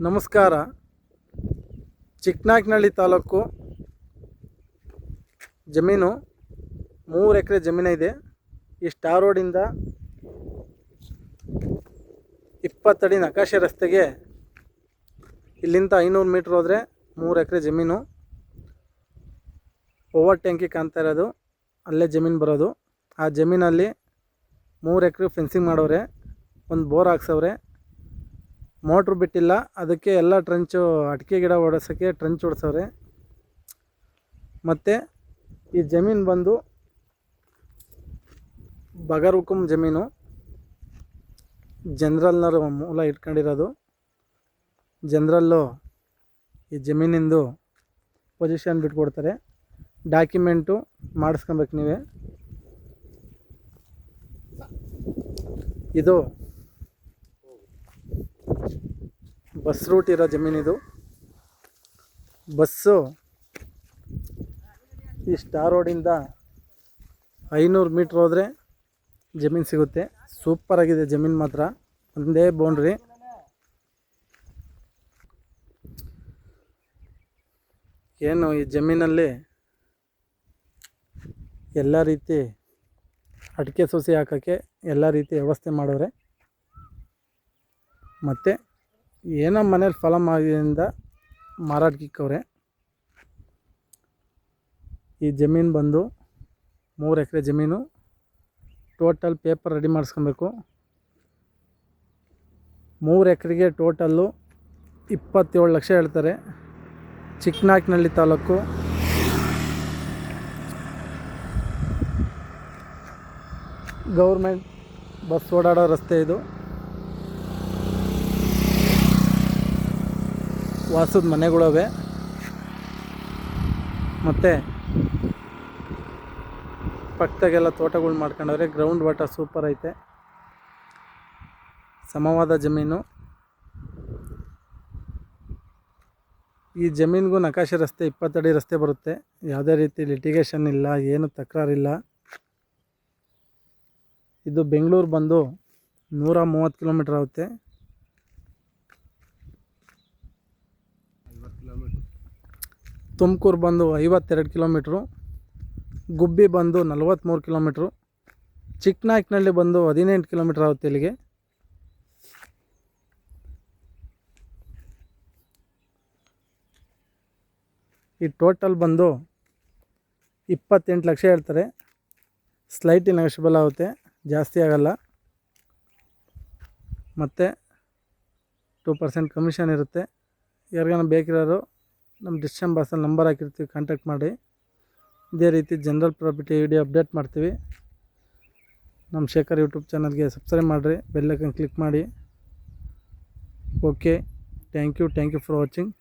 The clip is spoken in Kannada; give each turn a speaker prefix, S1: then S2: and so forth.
S1: ನಮಸ್ಕಾರ. ಚಿಕ್ಕನಾಯಕನಹಳ್ಳಿ ತಾಲೂಕು ಜಮೀನು 3 ಎಕರೆ ಜಮೀನಿದೆ. ಈ ಸ್ಟಾರ್ ರೋಡಿಂದ 20 ಅಡಿ ನಕಾಶೆ ರಸ್ತೆಗೆ ಇಲ್ಲಿಂದ 500 ಮೀಟ್ರ್ ಹೋದರೆ 3 ಎಕರೆ ಜಮೀನು. ಓವರ್ ಟ್ಯಾಂಕಿ ಕಾಣ್ತಾ ಇರೋದು ಅಲ್ಲೇ ಜಮೀನು ಬರೋದು. ಆ ಜಮೀನಲ್ಲಿ 3 ಎಕರೆ ಫೆನ್ಸಿಂಗ್ ಮಾಡೋರೆ, ಒಂದು ಬೋರ್ ಹಾಕ್ಸವ್ರೆ, ಮೋಟ್ರು ಬಿಟ್ಟಿಲ್ಲ. ಅದಕ್ಕೆ ಎಲ್ಲ ಟ್ರಂಚು ಅಡಿಕೆ ಗಿಡ ಓಡಿಸೋಕ್ಕೆ ಟ್ರಂಚ್ ಓಡಿಸವ್ರೆ. ಮತ್ತು ಈ ಜಮೀನು ಬಂದು ಬಗರ್ ಹುಕುಂ ಜಮೀನು, ಜನರಲ್ನವರು ಮೂಲ ಇಟ್ಕೊಂಡಿರೋದು. ಜನರಲ್ಲು ಈ ಜಮೀನಿಂದು ಪೊಸಿಷನ್ ಬಿಟ್ಕೊಡ್ತಾರೆ. ಡಾಕ್ಯುಮೆಂಟು ಮಾಡಿಸ್ಕೊಬೇಕು ನೀವೇ. ಇದು ಬಸ್ ರೂಟ್ ಇರೋ ಜಮೀನಿದು. ಬಸ್ಸು ಈ ಸ್ಟಾರ್ ರೋಡಿಂದ 500 ಮೀಟ್ರ್ ಹೋದರೆ ಜಮೀನು ಸಿಗುತ್ತೆ. ಸೂಪರಾಗಿದೆ ಜಮೀನು ಮಾತ್ರ, ಒಂದೇ ಬೌಂಡ್ರಿ. ಏನು ಈ ಜಮೀನಲ್ಲಿ ಎಲ್ಲ ರೀತಿ ಅಡಿಕೆ ಸೊಸೆ ಹಾಕೋಕ್ಕೆ ಎಲ್ಲ ರೀತಿ ವ್ಯವಸ್ಥೆ ಮಾಡೋರೆ. ಮತ್ತು ಏನೋ ಮನೇಲಿ ಫಲ ಮಾಡಿದಿಂದ ಮಾರಾಟಕ್ಕಿಕ್ಕವ್ರೆ. ಈ ಜಮೀನು ಬಂದು 3 ಎಕರೆ ಜಮೀನು. Total paper ready ಮಾಡಿಸ್ಕೊಬೇಕು. 3 ಎಕರೆಗೆ ಟೋಟಲ್ಲು 27 ಲಕ್ಷ ಹೇಳ್ತಾರೆ. ಚಿಕ್ಕನಾಯಕನಹಳ್ಳಿ ತಾಲೂಕು, ಗೌರ್ಮೆಂಟ್ ಬಸ್ ಓಡಾಡೋ ರಸ್ತೆ ಇದು. ವಾಸದ ಮನೆಗಳವೆ. ಮತ್ತು ಪಕ್ಕದಾಗೆಲ್ಲ ತೋಟಗಳು ಮಾಡ್ಕೊಂಡವ್ರೆ. ಗ್ರೌಂಡ್ ವಾಟರ್ ಸೂಪರ್ ಐತೆ. ಸಮವಾದ ಜಮೀನು. ಈ ಜಮೀನಿಗೂ ನಕಾಶೆ ರಸ್ತೆ 20 ಅಡಿ ರಸ್ತೆ ಬರುತ್ತೆ. ಯಾವುದೇ ರೀತಿ ಲಿಟಿಗೇಷನ್ ಇಲ್ಲ, ಏನು ತಕರಾರಿಲ್ಲ. ಇದು ಬೆಂಗಳೂರು ಬಂದು 130 ಕಿಲೋಮೀಟ್ರ್ ಆಗುತ್ತೆ. ತುಮಕೂರು ಬಂದು 52 ಕಿಲೋಮೀಟ್ರು. ಗುಬ್ಬಿ ಬಂದು 43 ಕಿಲೋಮೀಟ್ರು. ಚಿಕ್ಕನಾಯಕನಹಳ್ಳಿ ಬಂದು 18 ಕಿಲೋಮೀಟ್ರ್ ಆಗುತ್ತೆ ಇಲ್ಲಿಗೆ. ಈ ಟೋಟಲ್ ಬಂದು 28 ಲಕ್ಷ ಹೇಳ್ತಾರೆ. ಸ್ಲೈಟ್ ನೆಗೋಷಿಯಬಲ್ ಆಗುತ್ತೆ, ಜಾಸ್ತಿ ಆಗೋಲ್ಲ. ಮತ್ತು 2% ಕಮಿಷನ್ ಇರುತ್ತೆ. ಯಾರಿಗಾನ ಬೇಕಿರೋರು ನಮ್ಮ ಡಿಸ್ಕ್ರಿಪ್ಷನ್ ಬಾಕ್ಸಲ್ಲಿ ನಂಬರ್ ಹಾಕಿರ್ತೀವಿ, ಕಾಂಟ್ಯಾಕ್ಟ್ ಮಾಡಿ. ಇದೇ ರೀತಿ ಜನರಲ್ ಪ್ರಾಪರ್ಟಿ ವಿಡಿಯೋ ಅಪ್ಡೇಟ್ ಮಾಡ್ತೀವಿ. ನಮ್ಮ ಶೇಖರ್ ಯೂಟ್ಯೂಬ್ ಚಾನಲ್ಗೆ ಸಬ್ಸ್ಕ್ರೈಬ್ ಮಾಡಿರಿ, ಬೆಲ್ ಐಕಾನ್ ಕ್ಲಿಕ್ ಮಾಡಿ. Okay, thank you for watching.